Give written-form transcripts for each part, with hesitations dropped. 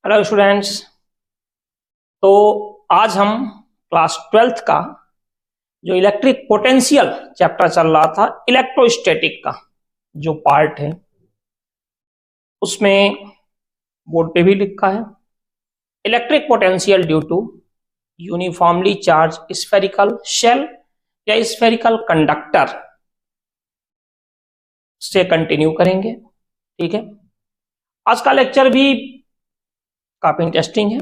Hello students. तो आज हम क्लास 12th का जो इलेक्ट्रिक पोटेंशियल चैप्टर चल रहा था, इलेक्ट्रोस्टैटिक का जो पार्ट है, उसमें बोर्ड पे भी लिखा है electric potential due to uniformly charged spherical shell या स्फेरिकल कंडक्टर से कंटिन्यू करेंगे। ठीक है, आज का लेक्चर भी काफी इंटरेस्टिंग है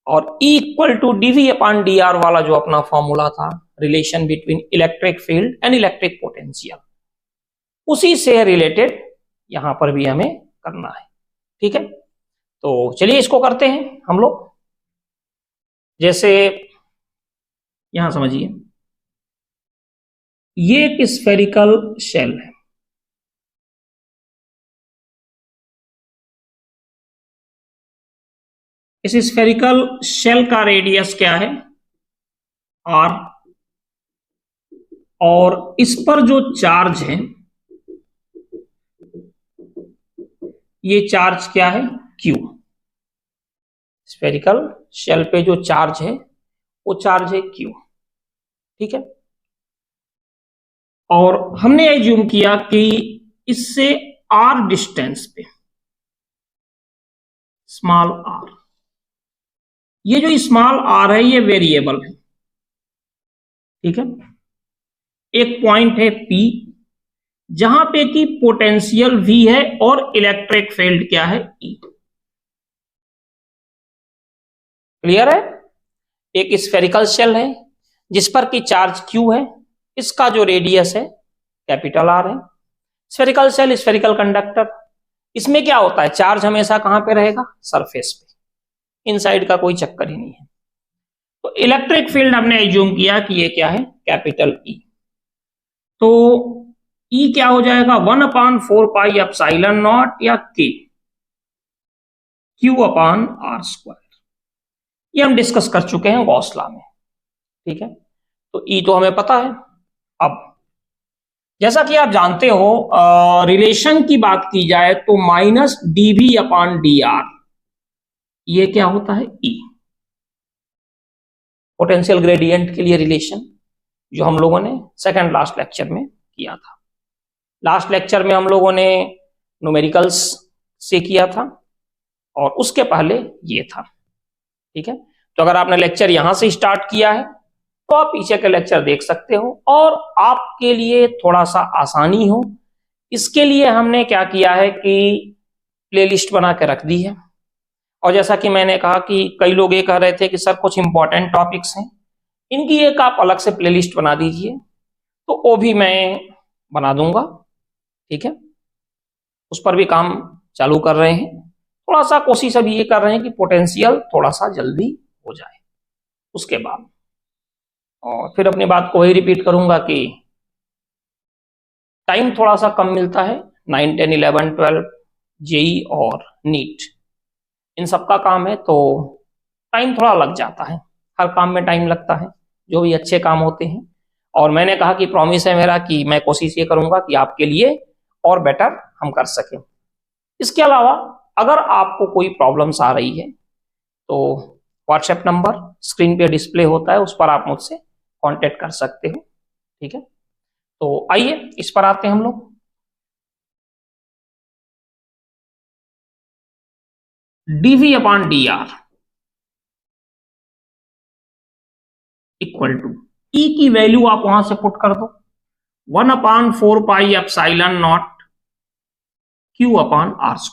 और E equal to dV upon d r वाला जो अपना फॉर्मूला था, relation between electric field and electric potential, उसी से रिलेटेड यहां पर भी हमें करना है। ठीक है, तो चलिए इसको करते हैं हम लोग। जैसे यहां समझिए, ये एक स्फेरिकल शेल है। इस स्फेरिकल शेल का रेडियस क्या है? R। और इस पर जो चार्ज है, ये चार्ज क्या है? Q। स्फेरिकल शेल पे जो चार्ज है वो चार्ज है Q। ठीक है, और हमने एज्यूम किया कि इससे R डिस्टेंस पे, स्मॉल r, ये जो स्मॉल r है ये वेरिएबल है। ठीक है, एक पॉइंट है P जहां पे कि पोटेंशियल V है और इलेक्ट्रिक फील्ड क्या है? E। क्लियर है? एक स्फेरिकल शेल है जिस पर की चार्ज Q है, इसका जो रेडियस है कैपिटल R है। स्फेरिकल शेल, स्फेरिकल कंडक्टर, इसमें क्या होता है? चार्ज हमेशा कहां पे रहेगा? सरफेस पे, इनसाइड का कोई चक्कर ही नहीं है। तो इलेक्ट्रिक फील्ड हमने एज्यूम किया कि ये क्या है? Capital E। तो E क्या हो जाएगा? 1/4πε0 या K Q/r²। ये हम डिस्कस कर चुके हैं गॉस लॉ में। ठीक है, तो E तो हमें पता है। अब जैसा कि आप जानते हो, रिलेशन की बात की जाए तो -dV/dr, ये क्या होता है? E। पोटेंशियल ग्रेडियंट के लिए रिलेशन जो हम लोगों ने सेकंड लास्ट लेक्चर में किया था। लास्ट लेक्चर में हम लोगों ने न्यूमेरिकल्स से किया था और उसके पहले ये था। ठीक है, तो अगर आपने लेक्चर यहां से स्टार्ट किया है तो आप पीछे के लेक्चर देख सकते हो और आपके लिए थोड़ा सा आसानी हो, इसके लिए हमने क्या किया है कि प्लेलिस्ट बना के रख दी है। और जैसा कि मैंने कहा कि कई लोग ये कह रहे थे कि सर कुछ इंपॉर्टेंट टॉपिक्स हैं, इनकी एक आप अलग से प्लेलिस्ट बना दीजिए, तो वो भी मैं बना दूंगा। ठीक है, उस पर भी काम चालू कर रहे हैं। थोड़ा सा कोशिश अभी ये कर रहे हैं कि पोटेंशियल थोड़ा सा जल्दी हो जाए उसके बाद। और फिर अपनी बात को वही रिपीट करूंगा कि टाइम थोड़ा सा कम मिलता है। 9, 10, 11, 12 जेई और नीट, इन सबका काम है, तो टाइम थोड़ा लग जाता है। हर काम में टाइम लगता है, जो भी अच्छे काम होते हैं। और मैंने कहा कि प्रॉमिस है मेरा कि मैं कोशिश ये करूंगा कि आपके लिए और बेटर हम कर सकें। इसके अलावा अगर आपको कोई प्रॉब्लम्स आ रही है तो व्हाट्सएप नंबर स्क्रीन पे डिस्प्ले होता है, उस पर आप मुझसे कांटेक्ट कर सकते हो। ठीक है, तो आइए इस पर आते हैं हम लोग। dV/dr इक्वल टू, E की वैल्यू आप वहां से पुट कर दो, 1/4πε0 Q/r²।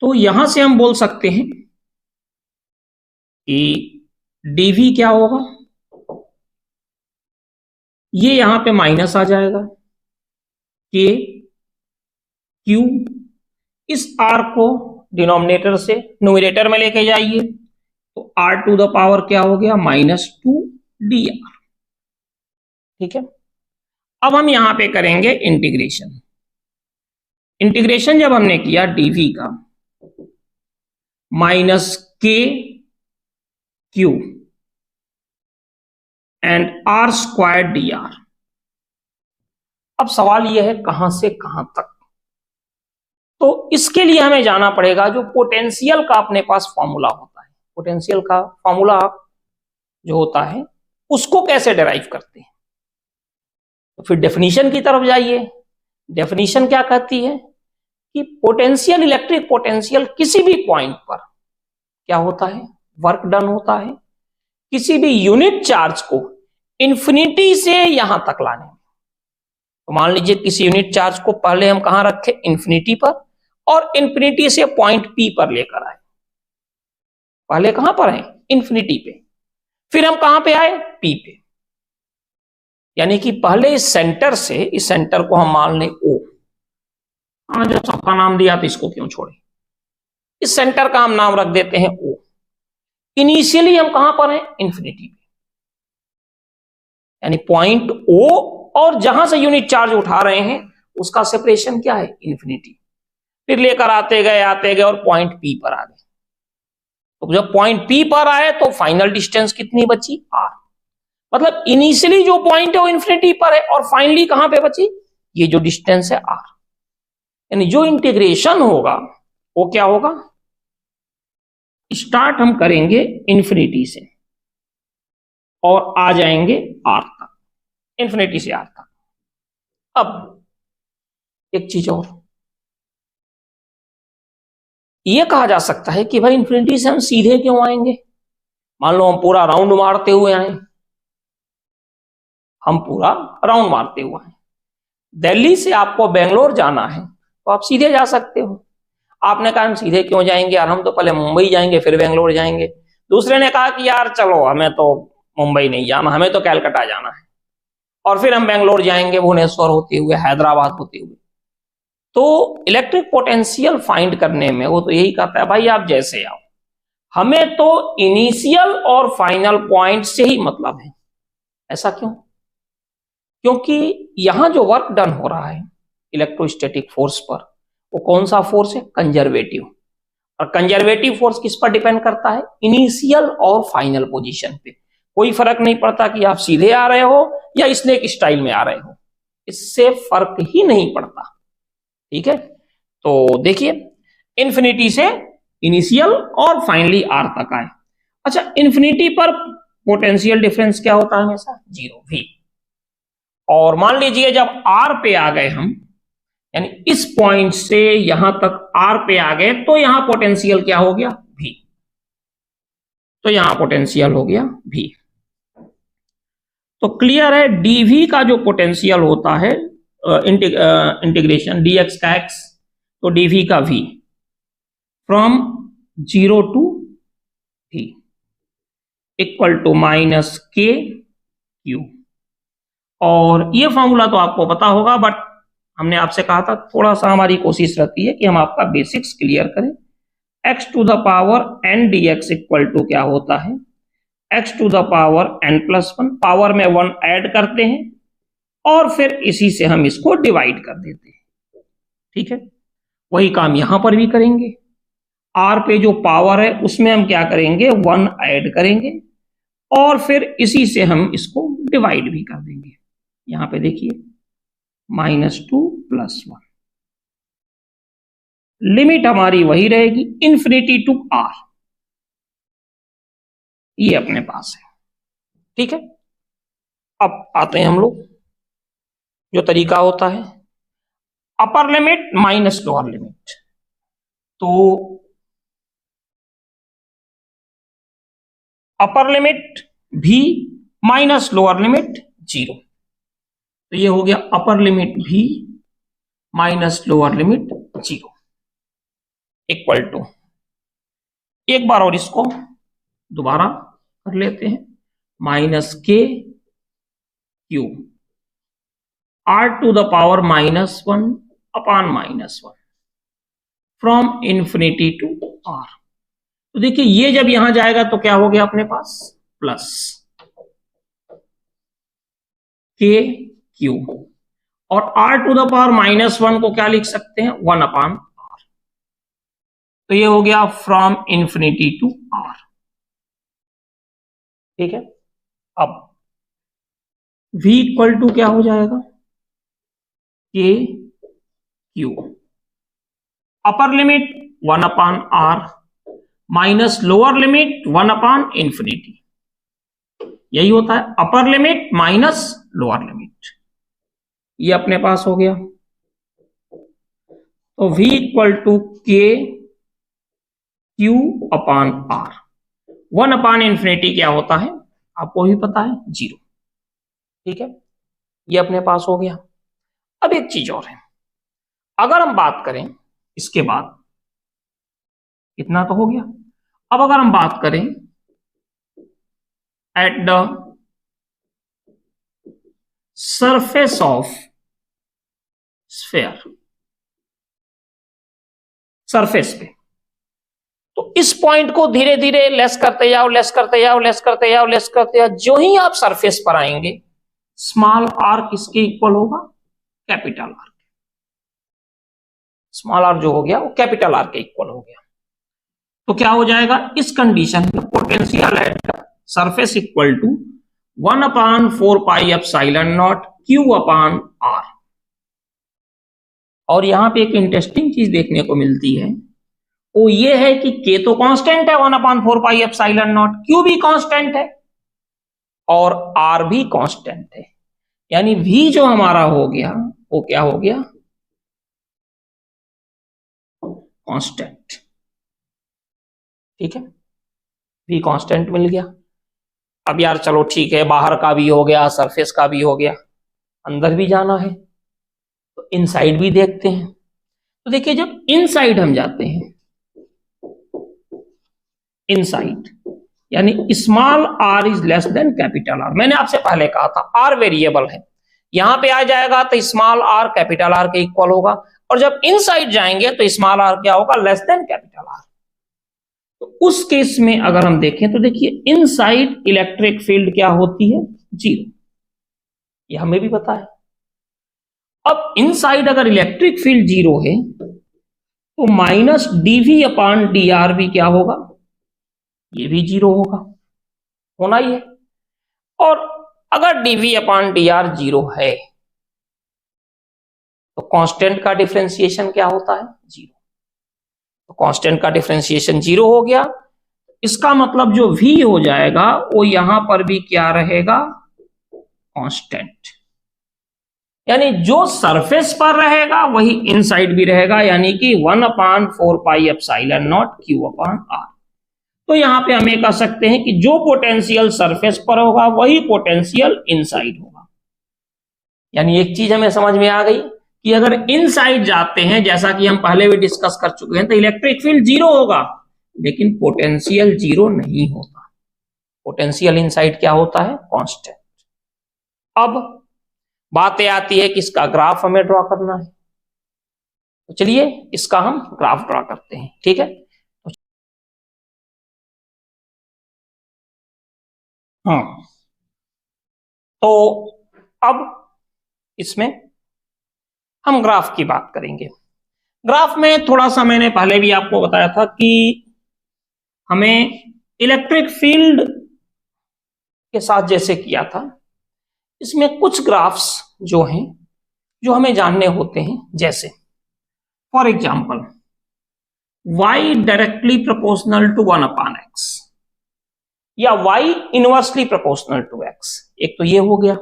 तो यहां से हम बोल सकते हैं कि dV क्या होगा? ये यहां पे माइनस आ जाएगा, K Q, इस R को डिनोमिनेटर से न्यूमरेटर में लेके जाइए, तो R⁻⁴ क्या हो गया? -2dr। ठीक है, अब हम यहां पे करेंगे इंटीग्रेशन। इंटीग्रेशन जब हमने किया dV का, -k Q एंड r²dr। अब सवाल यह है कहां से कहां तक? तो इसके लिए हमें जाना पड़ेगा जो पोटेंशियल का अपने पास फॉर्मूला होता है, पोटेंशियल का फॉर्मूला जो होता है उसको कैसे डिराइव करते हैं। तो फिर डेफिनेशन की तरफ जाइए। डेफिनेशन क्या कहती है कि पोटेंशियल, इलेक्ट्रिक पोटेंशियल किसी भी पॉइंट पर क्या होता है, वर्क डन होता है किसी भी यूनिट चार्ज को इंफिनिटी से यहां तक लाने में। तो मान लीजिए किसी यूनिट चार्ज को पहले हम कहां रखे, इंफिनिटी पर, और इंफिनिटी से पॉइंट पी पर लेकर आए। पहले कहां पर है, इंफिनिटी पे, फिर हम कहां पे आए, पी पे। यानी कि पहले इस सेंटर से, इस सेंटर को हम मान लें ओ, जो सबका नाम दिया तो इसको क्यों छोड़े, इस सेंटर का हम नाम रख देते हैं ओ। इनिशियली हम कहां पर हैं, इंफिनिटी पे, यानी पॉइंट ओ और जहां से यूनिट चार्ज उठा रहे हैं उसका सेपरेशन क्या है, इंफिनिटी। फिर लेकर आते गए और पॉइंट पी पर आ गए। तो जब पॉइंट पी पर आए तो फाइनल डिस्टेंस कितनी बची, आर। मतलब इनिशियली जो पॉइंट है वो इंफिनिटी पर है और फाइनली कहां पे बची, ये जो डिस्टेंस है आर। यानी जो इंटीग्रेशन होगा वो क्या होगा, स्टार्ट हम करेंगे इंफिनिटी से और आ जाएंगे आर तक, इंफिनिटी से आर तक। अब एक चीज और ये कहा जा सकता है कि भाई इंफिनिटी से हम सीधे क्यों आएंगे। मान लो हम पूरा राउंड मारते हुए आए, हम पूरा राउंड मारते हुए आए, दिल्ली से आपको बेंगलोर जाना है तो आप सीधे जा सकते हो। आपने कहा हम सीधे क्यों जाएंगे यार, हम तो पहले मुंबई जाएंगे फिर बेंगलोर जाएंगे। दूसरे ने कहा कि यार चलो हमें तो मुंबई नहीं जाना, हमें तो कैलकाटा जाना है, और फिर हम बेंगलोर जाएंगे भुवनेश्वर होते हुए, हैदराबाद होते हुए। तो इलेक्ट्रिक पोटेंशियल फाइंड करने में वो तो यही कहता है भाई आप जैसे आओ, हमें तो इनिशियल और फाइनल पॉइंट से ही मतलब है। ऐसा क्यों, क्योंकि यहां जो वर्क डन हो रहा है इलेक्ट्रोस्टैटिक फोर्स पर, वो कौन सा फोर्स है, कंजर्वेटिव। और कंजर्वेटिव फोर्स किस पर डिपेंड करता है, इनिशियल और फाइनल पोजीशन पे। कोई फर्क नहीं पड़ता कि आप सीधे आ रहे हो या स्नेक स्टाइल में आ रहे हो, इससे फर्क ही नहीं पड़ता। ठीक है, तो देखिए इंफिनिटी से इनिशियल और फाइनली आर तक आए। अच्छा, इंफिनिटी पर पोटेंशियल डिफरेंस क्या होता है, हमेशा जीरो, भी। और मान लीजिए जब आर पे आ गए हम, यानी इस पॉइंट से यहां तक आर पे आ गए, तो यहां पोटेंशियल क्या हो गया, भी। तो यहां पोटेंशियल हो गया भी। तो क्लियर है, डीवी का जो पोटेंशियल होता है, इंटीग्रेशन डीएक्स का एक्स, तो डीवी का वी फ्रॉम जीरो टू भी इक्वल टू माइनस के क्यू। और ये फॉर्मूला तो आपको पता होगा, बट हमने आपसे कहा था थोड़ा सा हमारी कोशिश रहती है कि हम आपका बेसिक्स क्लियर करें। x to the power n d x equal to क्या होता है, x to the power n plus one, power में 1 ऐड करते हैं और फिर इसी से हम इसको डिवाइड कर देते हैं। ठीक है, वही काम यहां पर भी करेंगे। r पे जो पावर है उसमें हम क्या करेंगे, 1 ऐड करेंगे और फिर इसी से हम इसको डिवाइड भी कर देंगे। यहां पे देखिए -2 + 1, लिमिट हमारी वही रहेगी इंफिनिटी टू आर, ये अपने पास है। ठीक है, अब आते हैं हम लोग, जो तरीका होता है upper limit minus lower limit. तो अपर लिमिट भी माइनस लोअर लिमिट 0, तो ये हो गया अपर लिमिट भी minus lower limit 0 equal to, एक बार और इसको दोबारा कर लेते हैं, माइनस के q r to the power -1 upon -1 from infinity to r. तो देखिए ये जब यहां जाएगा तो क्या हो गया अपने पास, प्लस के क्यू, और आर टू द पावर -1 को क्या लिख सकते हैं, 1 अपॉन आर। तो ये हो गया फ्रॉम इंफिनिटी टू आर। ठीक है, अब v इक्वल टू क्या हो जाएगा, के Q upper limit 1/r minus lower limit 1/∞, यही होता है upper limit minus lower limit. ये अपने पास हो गया। तो v equal to k Q/r, 1/∞ क्या होता है आपको भी पता है, 0। ठीक है, ये अपने पास हो गया। अब एक चीज और है, अगर हम बात करें इसके बाद, इतना तो हो गया। अब अगर हम बात करें at the surface of sphere, surface पे, तो इस पॉइंट को धीरे धीरे लेस करते जाओ, लेस करते जाओ, लेस करते जाओ, लेस करते जाओ। जो ही आप सरफेस पर आएंगे, स्मॉल आर किसके इक्वल होगा, कैपिटल आर। स्मॉल आर जो हो गया वो कैपिटल आर के इक्वल हो गया। तो क्या हो जाएगा इस कंडीशन में, potential at surface equal to 1/4πε0 Q/r। और यहां पे एक इंटरेस्टिंग चीज देखने को मिलती है, वो ये है कि k तो कांस्टेंट है 1/4πε0, Q भी कांस्टेंट है और r भी कांस्टेंट है। यानी v जो हमारा हो गया वो क्या हो गया, कांस्टेंट। ठीक है, v कांस्टेंट मिल गया। अब यार चलो ठीक है, बाहर का भी हो गया, सरफेस का भी हो गया, अंदर भी जाना है तो इनसाइड भी देखते हैं। तो देखिए जब इनसाइड हम जाते हैं, इनसाइड यानी small r is less than capital R। मैंने आपसे पहले कहा था r वेरिएबल है, यहां पे आ जाएगा तो स्मॉल r कैपिटल R के इक्वल होगा, और जब इनसाइड जाएंगे तो स्मॉल r क्या होगा, लेस देन कैपिटल R। तो उस केस में अगर हम देखें तो देखिए इनसाइड इलेक्ट्रिक फील्ड क्या होती है, 0, ये हमें भी पता है। अब इनसाइड अगर इलेक्ट्रिक फील्ड 0 है तो माइनस dV/dr भी क्या होगा, ये भी 0 होगा, होना ही है। और अगर dV/dr 0 है तो कांस्टेंट का डिफरेंशिएशन क्या होता है, 0। तो कांस्टेंट का डिफरेंशिएशन 0 हो गया, इसका मतलब जो v हो जाएगा वो यहां पर भी क्या रहेगा, कांस्टेंट। यानी जो सरफेस पर रहेगा वही इनसाइड भी रहेगा, यानी कि 1/4πε0 Q/r। तो यहां पे हम ये कह सकते हैं कि जो पोटेंशियल सरफेस पर होगा वही पोटेंशियल इनसाइड होगा। यानी एक चीज हमें समझ में आ गई कि अगर इनसाइड जाते हैं, जैसा कि हम पहले भी डिस्कस कर चुके हैं, तो इलेक्ट्रिक फील्ड 0 होगा लेकिन पोटेंशियल 0 नहीं होता। पोटेंशियल इनसाइड क्या होता है, कांस्टेंट। अब बातें आती है कि इसका ग्राफ हमें ड्रॉ करना है, तो चलिए इसका हम ग्राफ ड्रॉ करते हैं। ठीक है, हाँ, तो अब इसमें हम ग्राफ की बात करेंगे। ग्राफ में थोड़ा सा मैंने पहले भी आपको बताया था कि हमें इलेक्ट्रिक फील्ड के साथ जैसे किया था, इसमें कुछ ग्राफ्स जो हैं जो हमें जानने होते हैं, जैसे for example y directly proportional to 1/x या y inversely proportional to x, एक तो ये हो गया।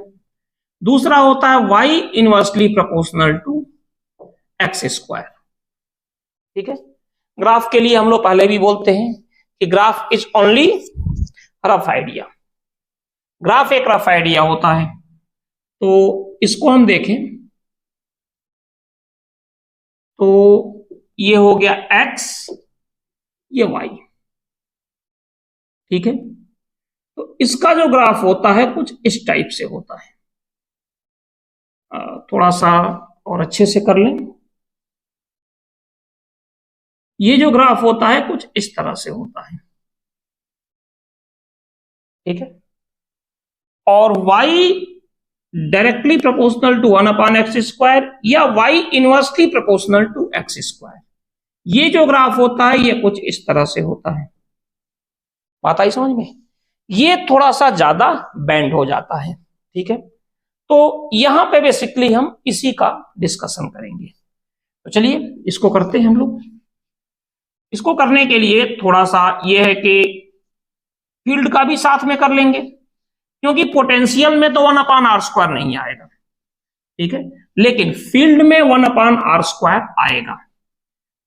दूसरा होता है y inversely proportional to x²। ठीक है, ग्राफ के लिए हम लोग पहले भी बोलते हैं कि graph is only rough idea. Graph एक रफ आइडिया होता है। तो इसको हम देखें तो ये हो गया x, ये y। ठीक है, तो इसका जो ग्राफ होता है कुछ इस टाइप से होता है। थोड़ा सा और अच्छे से कर लें। ये जो ग्राफ होता है कुछ इस तरह से होता है। ठीक है, और y directly proportional to 1/x² या y inversely proportional to x², ये जो ग्राफ होता है ये कुछ इस तरह से होता है। बात आई समझ में? ये थोड़ा सा ज्यादा बेंड हो जाता है। ठीक है, तो यहां पे बेसिकली हम इसी का डिस्कशन करेंगे। तो चलिए इसको करते हैं हम लोग। इसको करने के लिए थोड़ा सा ये है कि फील्ड का भी साथ में कर लेंगे, क्योंकि पोटेंशियल में तो 1/r² नहीं आएगा, ठीक है, लेकिन फील्ड में 1/r² आएगा।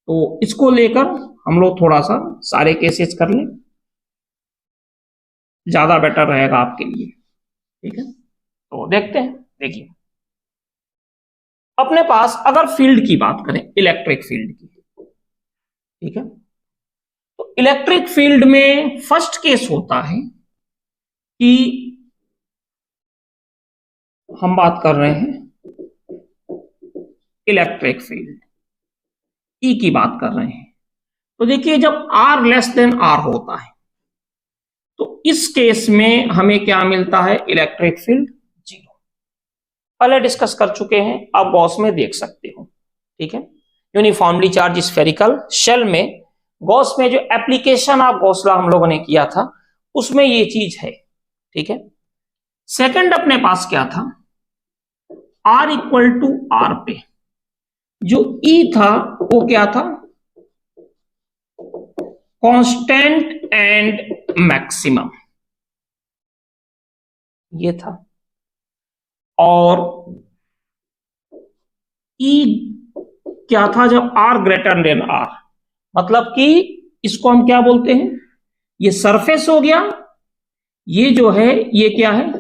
तो इसको लेकर हम लोग थोड़ा सा सारे केसेस कर लें, ज्यादा बेटर रहेगा आपके लिए, ठीक है। तो देखते हैं, देखिए अपने पास अगर फील्ड की बात करें, इलेक्ट्रिक फील्ड की, ठीक है, तो इलेक्ट्रिक फील्ड में फर्स्ट केस होता है कि हम बात कर रहे हैं इलेक्ट्रिक फील्ड ई की बात कर रहे हैं। तो देखिए जब r r होता है तो इस केस में हमें क्या मिलता है, इलेक्ट्रिक फील्ड 0। पहले डिस्कस कर चुके हैं, आप गॉस में देख सकते हो, ठीक है। यूनिफॉर्मली चार्ज स्फेरिकल शेल में गॉस में जो एप्लीकेशन ऑफ गॉस लॉ हम लोगों ने किया था उसमें ये चीज है, ठीक है। सेकंड अपने पास क्या था, r पे जो E था वो क्या था, कांस्टेंट एंड मैक्सिमम, ये था। और E क्या था जब r>r, मतलब कि इसको हम क्या बोलते हैं, ये सरफेस हो गया, ये जो है ये क्या है,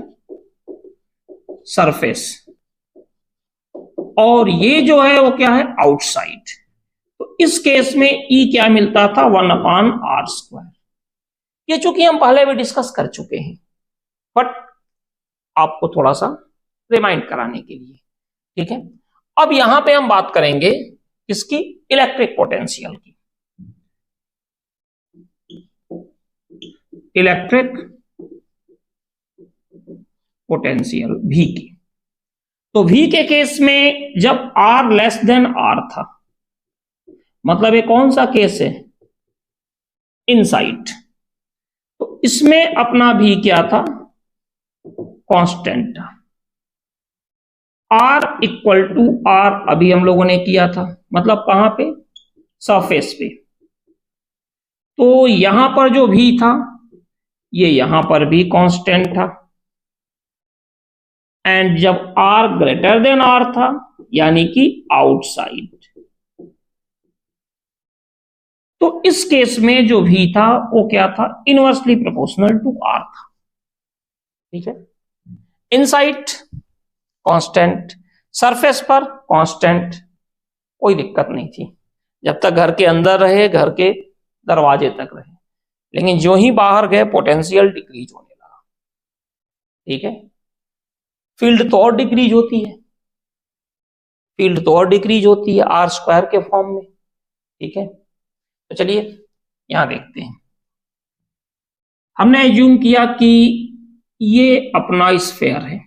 सरफेस, और ये जो है वो क्या है, आउटसाइड। तो इस केस में E क्या मिलता था, 1/r²। ये चूंकि हम पहले भी डिस्कस कर चुके हैं, बट आपको थोड़ा सा रिमाइंड कराने के लिए, ठीक है। अब यहां पे हम बात करेंगे किसकी, इलेक्ट्रिक पोटेंशियल की, इलेक्ट्रिक पोटेंशियल V की। तो V के केस में जब r r था, मतलब ये कौन सा केस है, इनसाइड, तो इसमें अपना V क्या था, कांस्टेंट था। r अभी हम लोगों ने किया था, मतलब कहां पे, सरफेस पे। तो यहां पर जो V था ये यहां पर भी कांस्टेंट था, एंड जब r r था यानी कि आउटसाइड, तो इस केस में जो V था वो क्या था, इनवर्सली प्रोपोर्शनल टू r था, ठीक है। इनसाइड कांस्टेंट, सरफेस पर कांस्टेंट, कोई दिक्कत नहीं थी जब तक घर के अंदर रहे, घर के दरवाजे तक रहे। लेकिन जो ही बाहर गए पोटेंशियल डिक्रीज होने लगा, ठीक है। फील्ड तो और डिक्रीज होती है, फील्ड तो और डिक्रीज होती है r² के फॉर्म में, ठीक है। तो चलिए यहां देखते हैं, हमने एज्यूम किया कि ये अपना स्फेयर है,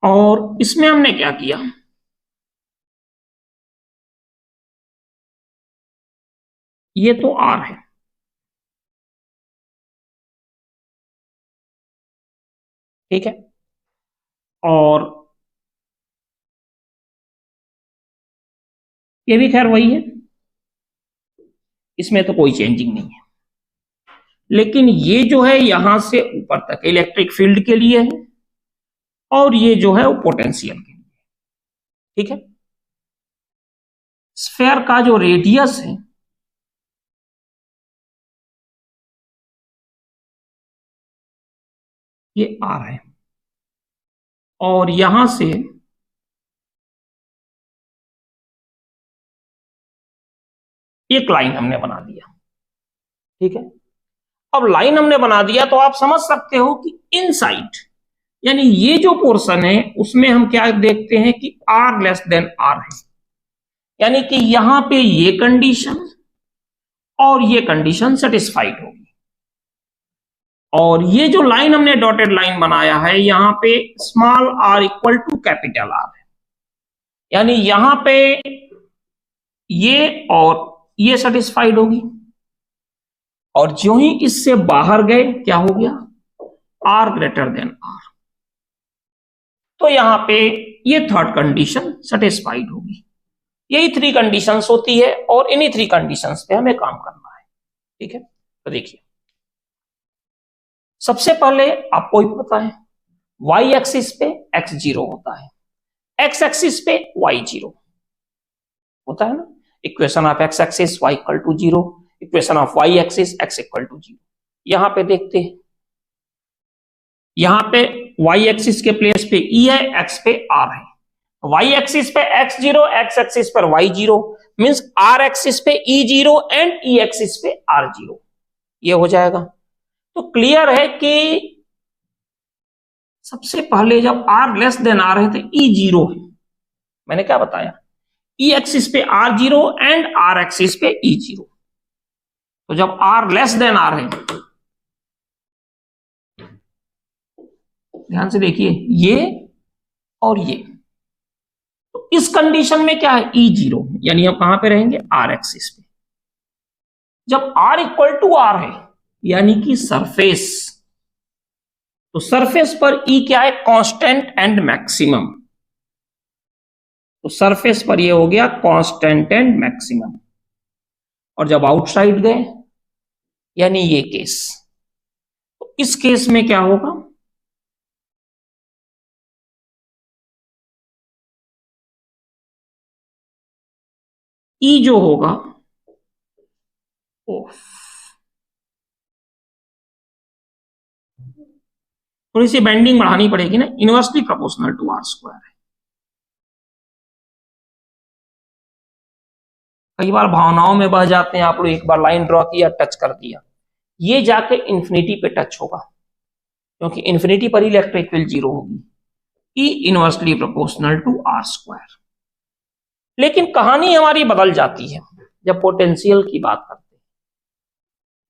और इसमें हमने क्या किया, ये तो r है, ठीक है, और ये भी खैर वही है, इसमें तो कोई चेंजिंग नहीं है। लेकिन ये जो है यहां से ऊपर तक इलेक्ट्रिक फील्ड के लिए है, और ये जो है वो पोटेंशियल के लिए, ठीक है। स्फेयर का जो रेडियस है ये r है, और यहां से एक लाइन हमने बना दिया, ठीक है। अब लाइन हमने बना दिया तो आप समझ सकते हो कि इनसाइड यानी ये जो पोर्शन है उसमें हम क्या देखते हैं कि r<r है, यानी कि यहां पे ये कंडीशन और ये कंडीशन सेटिस्फाइड होगी। और ये जो लाइन हमने डॉटेड लाइन बनाया है यहां पे स्मॉल r = कैपिटल R है, यानी यहां पे ये और ये सेटिस्फाइड होगी, और जो ही इससे बाहर गए क्या हो गया, आर ग्रेटर देन आर, तो यहां पे ये थर्ड कंडीशन सेटिस्फाइड होगी। यही 3 कंडीशंस होती है और इन्हीं 3 कंडीशंस पे हमें काम करना है। ठीक है, तो देखिए सबसे पहले आपको ही पता है y एक्सिस पे x 0 होता है, x एक्सिस पे y 0 होता है ना। Equation of x axis y equal to 0, equation of y axis x equal to 0। यहां पे देखते हैं, यहां पे y एक्सिस के प्लेस पे e है, x पे r है। y एक्सिस पे x 0, x एक्सिस पर y 0, मींस r एक्सिस पे e 0 एंड e एक्सिस पे r 0, ये हो जाएगा। तो क्लियर है कि सबसे पहले जब r लेस देन r है तो e 0 है, मैंने क्या बताया, e एक्सिस पे r 0 एंड r एक्सिस पे e 0। तो जब r लेस देन r है, ध्यान से देखिए ये और ये, तो इस कंडीशन में क्या है, e 0, यानी हम कहां पे रहेंगे, r एक्सिस पे। जब r इक्वल टू r है यानी कि सरफेस, तो सरफेस पर E क्या है, कांस्टेंट एंड मैक्सिमम, तो सरफेस पर ये हो गया कांस्टेंट एंड मैक्सिमम। और जब आउटसाइड गए यानी ये केस, तो इस केस में क्या होगा, E जो होगा थोड़ी सी बेंडिंग बढ़ानी पड़ेगी ना, inversely proportional to r square है। कई बार भावनाओं में बह जाते हैं आप लोग, एक बार लाइन ड्रॉ किया, टच कर दिया, ये जाके इंफिनिटी पे टच होगा, क्योंकि इंफिनिटी पर इलेक्ट्रिक फील्ड 0 होगी, E inversely proportional to r square. लेकिन कहानी हमारी बदल जाती है जब पोटेंशियल की बात करते हैं,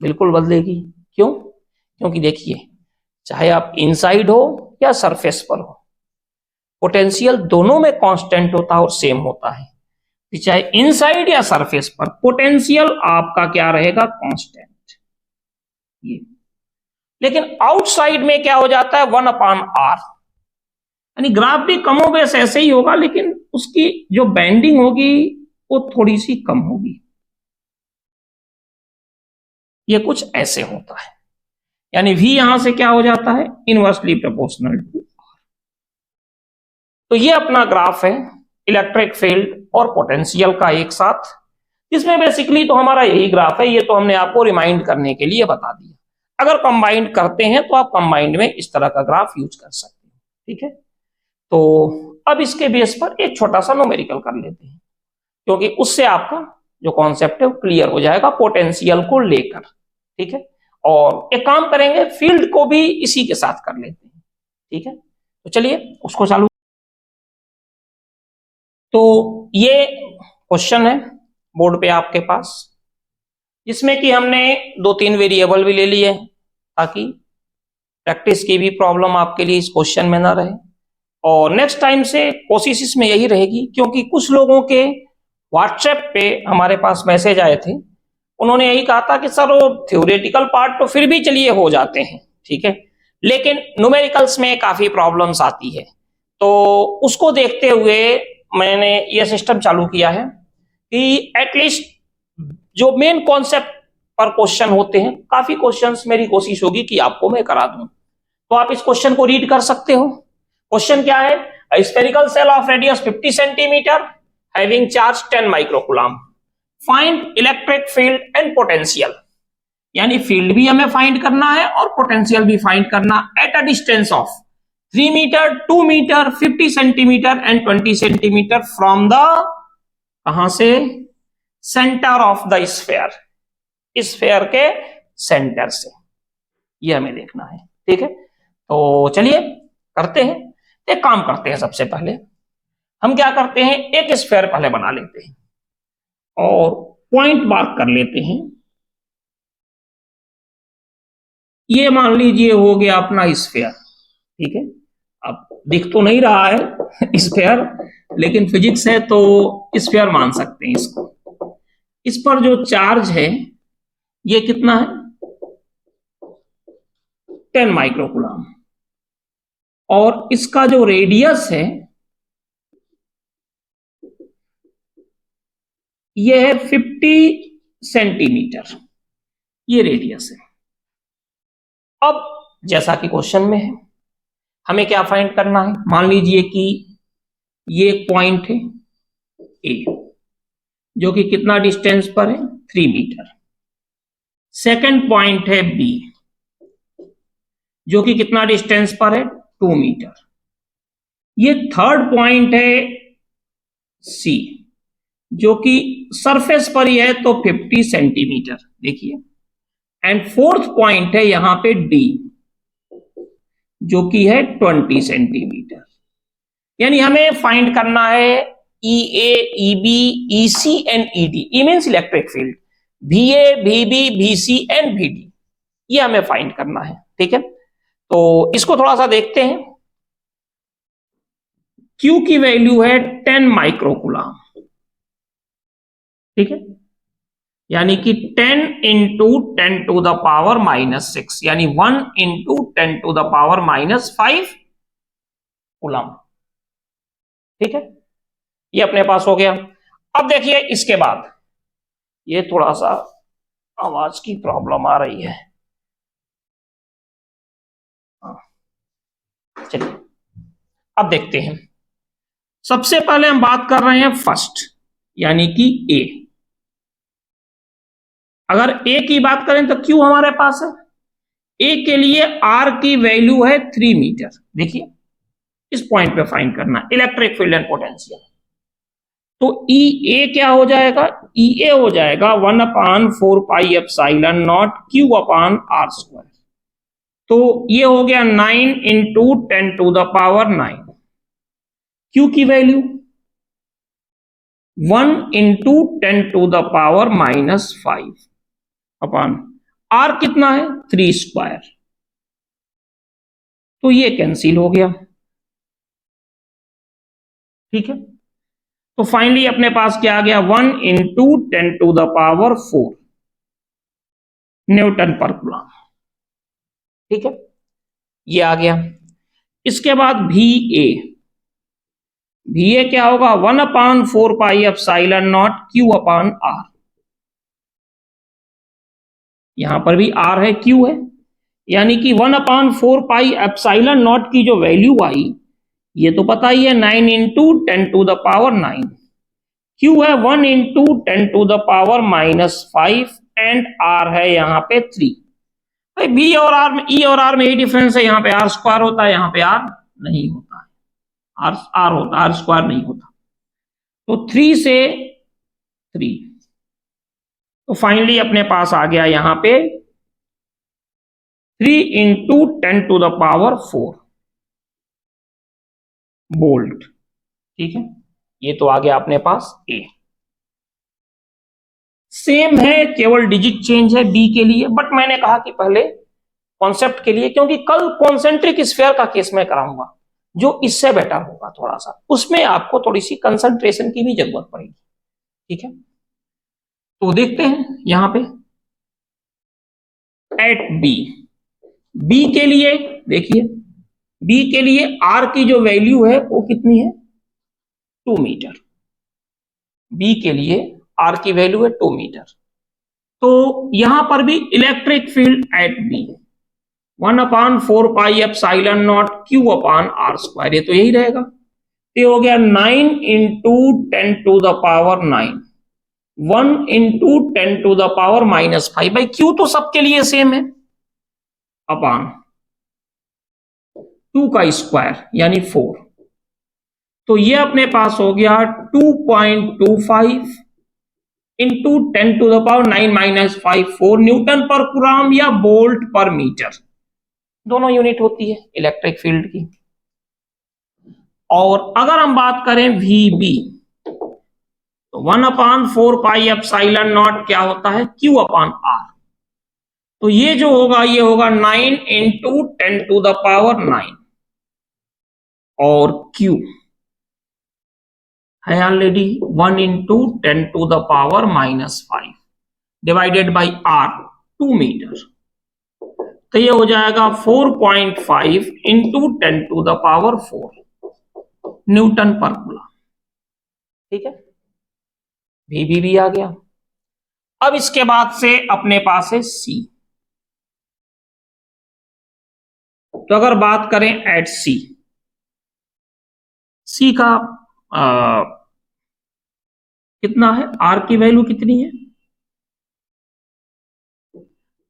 बिल्कुल बदलेगी। क्यों, क्योंकि देखिए चाहे आप इनसाइड हो या सरफेस पर हो, पोटेंशियल दोनों में कांस्टेंट होता है और सेम होता है। चाहे इनसाइड या सरफेस पर पोटेंशियल आपका क्या रहेगा, कांस्टेंट। ये लेकिन आउटसाइड में क्या हो जाता है, 1/r, यानी ग्राफ भी कमोबेश ऐसे ही होगा, लेकिन उसकी जो बेंडिंग होगी वो थोड़ी सी कम होगी। ये कुछ ऐसे होता है, यानी v यहां से क्या हो जाता है, इनवर्सली प्रोपोर्शनल टू r। तो ये अपना ग्राफ है इलेक्ट्रिक फील्ड और पोटेंशियल का एक साथ, जिसमें बेसिकली तो हमारा यही ग्राफ है, ये तो हमने आपको रिमाइंड करने के लिए बता दिया। अगर कंबाइंड करते हैं तो आप कंबाइंड में इस तरह का ग्राफ यूज कर सकते हैं। ठीक है, तो अब इसके बेस पर एक छोटा सा न्यूमेरिकल कर लेते हैं, क्योंकि उससे आपका जो कॉन्सेप्ट है वो क्लियर हो जाएगा पोटेंशियल को लेकर। ठीक है, और एक काम करेंगे, फील्ड को भी इसी के साथ कर लेते हैं। ठीक है, तो चलिए उसको चालू। तो ये क्वेश्चन है बोर्ड पे आपके पास, जिसमें कि हमने 2-3 वेरिएबल भी ले लिए ताकि प्रैक्टिस की भी प्रॉब्लम आपके लिए इस क्वेश्चन में ना रहे। और नेक्स्ट टाइम से कोशिश इसमें यही रहेगी, क्योंकि कुछ लोगों के व्हाट्सएप पे हमारे पास मैसेज आए थे, उन्होंने यही कहा था कि सर वो थ्योरेटिकल पार्ट तो फिर भी चलिए हो जाते हैं, ठीक है, लेकिन न्यूमेरिकल्स में काफी प्रॉब्लम्स आती है। तो उसको देखते हुए मैंने ये सिस्टम चालू किया है कि एटलीस्ट जो मेन कॉन्सेप्ट पर क्वेश्चन होते हैं, काफी क्वेश्चंस मेरी कोशिश होगी कि आपको मैं करा दूं। तो आप इस क्वेश्चन को रीड कर सकते हो। क्वेश्चन क्या है, spherical shell of radius 50 centimetre having charge 10 microcoulomb, find electric field and potential, यानी फील्ड भी हमें फाइंड करना है और पोटेंशियल भी फाइंड करना at a distance of 3 metre, 2 metre, 50 centimetre and 20 centimetre from the, कहां से, centre of the sphere, sphere के सेंटर से, ये हमें देखना है। ठीक है, तो चलिए करते हैं। एक काम करते हैं, सबसे पहले हम क्या करते हैं, एक स्फेयर पहले बना लेते हैं और पॉइंट मार्क कर लेते हैं। ये मान लीजिए हो गया अपना स्फेयर। ठीक है, अब दिख तो नहीं रहा है स्फेयर, लेकिन फिजिक्स है तो स्फेयर मान सकते हैं इसको। इस पर जो चार्ज है ये कितना है, 10 माइक्रोकूलम, और इसका जो रेडियस है ये है 50 सेंटीमीटर, ये रेडियस है। अब जैसा कि क्वेश्चन में है, हमें क्या फाइंड करना है। मान लीजिए कि ये एक पॉइंट है ए, जो कि कितना डिस्टेंस पर है, 3 मीटर। सेकंड पॉइंट है बी, जो कि कितना डिस्टेंस पर है, 2 मीटर। ये थर्ड पॉइंट है सी, जो कि सरफेस पर ही है तो 50 सेंटीमीटर, देखिए। एंड फोर्थ पॉइंट है यहां पे डी, जो कि है 20 सेंटीमीटर। यानी हमें फाइंड करना है E A, E B, E C and E D. E means electric field, V A, V B, V C and V D, ये हमें फाइंड करना है। ठीक है, तो इसको थोड़ा सा देखते हैं। Q की वैल्यू है 10 माइक्रोकूलम, ठीक है, यानी कि 10 इंटू 10 टू द पावर -6, यानी 1 into 10 to the power -5 coulomb. ठीक है, ये अपने पास हो गया। अब देखिए इसके बाद, ये थोड़ा सा आवाज की प्रॉब्लम आ रही है, चलिए अब देखते हैं। सबसे पहले हम बात कर रहे हैं फर्स्ट, यानी कि ए। अगर ए की बात करें तो क्यू हमारे पास है। ए के लिए आर की वैल्यू है 3 मीटर। देखिए इस पॉइंट पे फाइंड करना इलेक्ट्रिक फील्ड एंड पोटेंशियल। तो ई ए क्या हो जाएगा, ई ए हो जाएगा 1/4πε0 क्यू अपान आर स्क्वायर। तो ये हो गया 9 into 10 to the power 9। Q की value 1 into 10 to the power -5 upon r कितना है, 3 स्क्वायर। तो ये कैंसिल हो गया। ठीक है, तो फाइनली अपने पास क्या आ गया, 1 into 10 to the power 4 newton पर कूलम। ठीक है, ये आ गया। इसके बाद भी ए क्या होगा, 1/4πε0 क्यू अपान आर। यहां पर भी आर है, क्यू है, यानी कि 1/4πε0 की जो वैल्यू आई, ये तो पता ही है 9 into 10 to the power 9। Q है 1 into 10 to the power -5 and r है यहां पे 3। भाई बी और आर में, ई और आर में यही डिफरेंस है, यहां पे आर स्क्वायर होता है, यहां पे आर नहीं होता है, आर होता है, आर स्क्वायर नहीं होता। तो 3 से 3, तो फाइनली अपने पास आ गया यहां पे 3 into 10 to the power 4 volt. ठीक है, ये तो आ गया अपने पास ए। सेम है, केवल डिजिट चेंज है बी के लिए, बट मैंने कहा कि पहले कॉन्सेप्ट के लिए, क्योंकि कल कॉन्सेंट्रिक स्फीयर का केस मैं कराऊंगा जो इससे बेटर होगा थोड़ा सा, उसमें आपको थोड़ी सी कंसंट्रेशन की भी जरूरत पड़ेगी। ठीक है, तो देखते हैं यहां पे एट बी के लिए। देखिए बी के लिए आर की जो वैल्यू है वो कितनी है, 2 मीटर। बी के लिए आर की वैल्यू है 2 मीटर। तो यहां पर भी electric field at B 1/4πε0 Q upon r square, ये तो यही रहेगा। ये हो गया 9 into 10 to the power 9, 1 into 10 to the power -5। भाई क्यू तो सबके लिए सेम है, अपान 2 का स्क्वायर यानी 4। तो ये अपने पास हो गया 2.25 into 10 to the power 9 - 5 newton पर कूलम या वोल्ट पर मीटर, दोनों यूनिट होती है इलेक्ट्रिक फील्ड की। और अगर हम बात करें वी बी, तो 1/4πε0 क्या होता है, क्यू अपान आर। तो ये जो होगा ये होगा 9 इंटू 10 टू द पावर 9 और क्यू है already 1 into 10 to the power -5 divided by r 2 metre, तो ये हो जाएगा 4.5 into 10 to the power 4 newton पर कूलम। ठीक है, वी भी आ गया। अब इसके बाद से अपने पास है सी। तो अगर बात करें एट सी, सी का कितना है, आर की वैल्यू कितनी है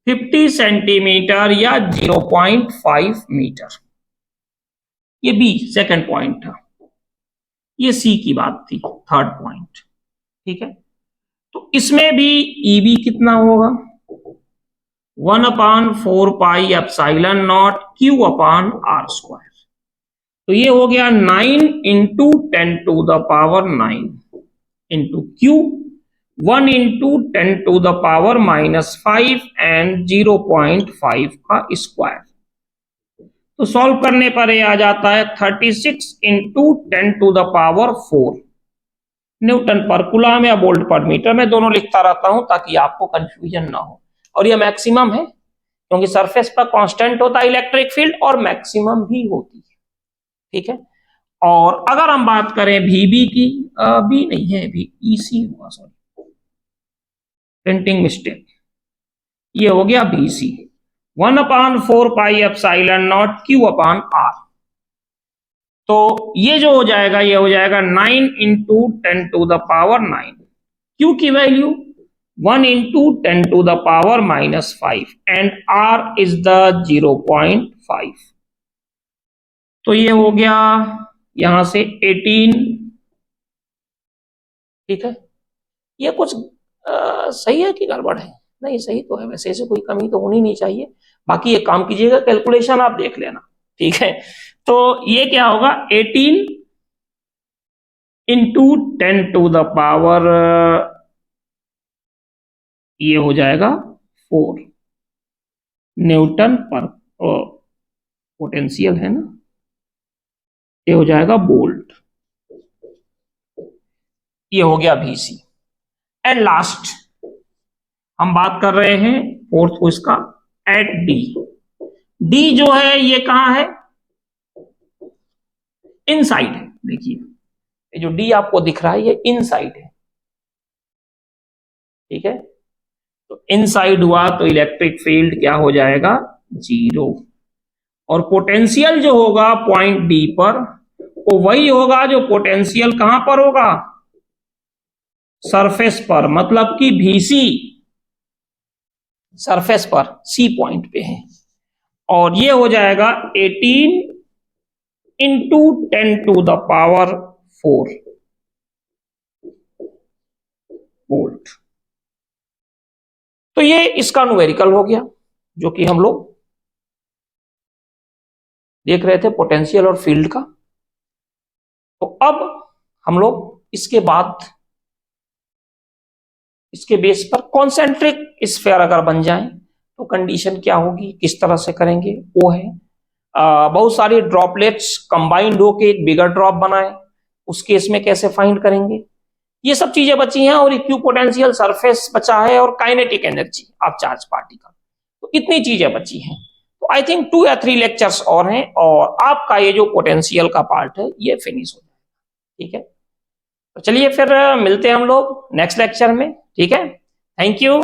50 सेंटीमीटर या 0.5 मीटर। ये बी सेकंड पॉइंट था, ये सी की बात थी थर्ड पॉइंट। ठीक है, तो इसमें भी ईबी कितना होगा 1/4πε0 क्यू अपान आर स्क्वायर। तो ये हो गया 9 into 10 to the power 9 into q 1 into 10 to the power -5 and 0.5 का स्क्वायर। तो सॉल्व करने पर ये आ जाता है 36 into 10 to the power 4 newton पर कूलम या वोल्ट पर मीटर। मैं दोनों लिखता रहता हूं ताकि आपको कंफ्यूजन ना हो। और ये मैक्सिमम है क्योंकि सरफेस पर कांस्टेंट होता है इलेक्ट्रिक फील्ड और मैक्सिमम भी होती है। ठीक है, और अगर हम बात करें वीबी की, बी नहीं है, भी ईसी हुआ, सॉरी प्रिंटिंग मिस्टेक, ये हो गया बीसी 1/4πε0 क्यू अपान आर। तो ये जो हो जाएगा, ये हो जाएगा 9 into 10 to the power 9, Q की value 1 into 10 to the power -5 and r is the 0.5। तो ये हो गया यहां से 18। ठीक है, ये कुछ सही है कि गड़बड़ है? नहीं, सही तो है, वैसे ऐसे कोई कमी तो होनी नहीं चाहिए। बाकी एक काम कीजिएगा, कैलकुलेशन आप देख लेना। ठीक है, तो ये क्या होगा 18 इंटू 10 टू द पावर, ये हो जाएगा 4 न्यूटन पर पोटेंशियल है ना, ये हो जाएगा वोल्ट। ये हो गया VC। एंड लास्ट हम बात कर रहे हैं फोर्थ को, इसका एट डी। डी जो है ये कहां है, इनसाइड है। देखिए ये जो डी आपको दिख रहा है ये इनसाइड है। ठीक है, तो इनसाइड हुआ तो इलेक्ट्रिक फील्ड क्या हो जाएगा 0, और पोटेंशियल जो होगा पॉइंट डी पर वो वही होगा जो पोटेंशियल कहां पर होगा, सरफेस पर, मतलब कि VC सरफेस पर सी पॉइंट पे है। और ये हो जाएगा 18 into 10 to the power 4 volt. तो ये इसका न्यूमेरिकल हो गया जो कि हम लोग देख रहे थे पोटेंशियल और फील्ड का। तो अब हम लोग इसके बाद इसके बेस पर कॉन्सेंट्रिक स्फीयर अगर बन जाए तो कंडीशन क्या होगी, किस तरह से करेंगे, वो है बहुत सारी ड्रॉपलेट्स कंबाइंड होके एक बिगर ड्रॉप बनाए, उस केस में कैसे फाइंड करेंगे, ये सब चीजें बची हैं। और इक्विपोटेंशियल सरफेस बचा है और kinetic energy of charge particle, तो इतनी चीजें बची हैं। तो आई थिंक 2 या 3 लेक्चर्स और हैं और आपका ये जो पोटेंशियल का पार्ट है ये फिनिश हो जाएगा। ठीक है, तो चलिए फिर मिलते हैं हम लोग नेक्स्ट लेक्चर में। ठीक है, थैंक यू।